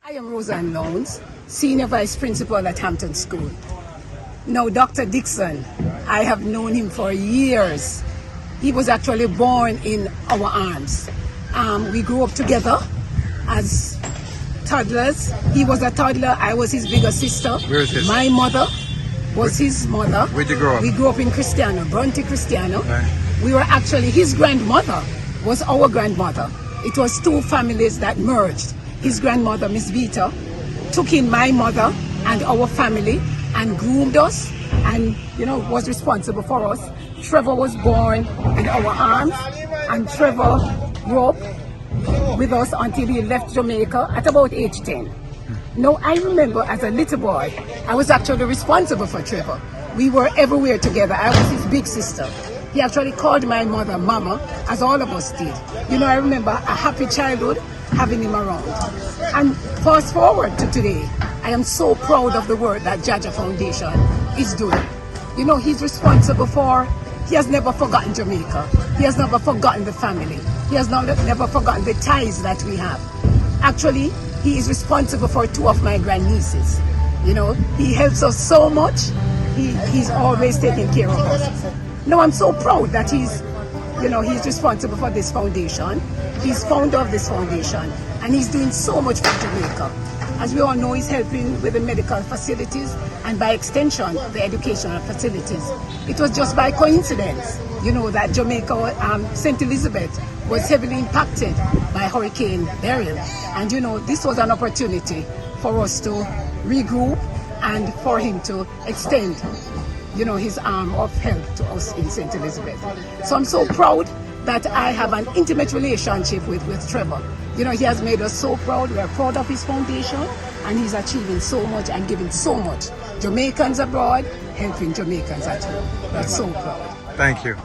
I am Roseann Lounges, Senior Vice Principal at Hampton School. Now, Dr. Dixon, I have known him for years. He was actually born in our arms. We grew up together as toddlers. He was a toddler, I was his bigger sister. Where is this? My mother was his mother. Where'd you grow up? We grew up in Cristiano, Bronte Cristiano. Right. We were actually, his grandmother was our grandmother. It was two families that merged. His grandmother, Miss Vita, took in my mother and our family and groomed us and, was responsible for us. Trevor was born in our arms, and Trevor grew up with us until he left Jamaica at about age 10. Now, I remember as a little boy, I was actually responsible for Trevor. We were everywhere together. I was his big sister. He actually called my mother Mama, as all of us did. I remember a happy childhood having him around. And fast forward to today, I am so proud of the work that JAHJAH Foundation is doing. He's responsible for, he has never forgotten Jamaica. He has never forgotten the family. He has never forgotten the ties that we have. Actually, he is responsible for two of my grandnieces. He helps us so much. He's always taking care of us. Now, I'm so proud that he's responsible for this foundation. He's founder of this foundation, and he's doing so much for Jamaica. As we all know, he's helping with the medical facilities and by extension, the educational facilities. It was just by coincidence, that Jamaica, St. Elizabeth was heavily impacted by Hurricane Beryl. And, this was an opportunity for us to regroup and for him to extend his arm of help to us in St. Elizabeth. So I'm so proud that I have an intimate relationship with Trevor. He has made us so proud. We are proud of his foundation, and he's achieving so much and giving so much. Jamaicans abroad, helping Jamaicans at home. We're so proud. Thank you.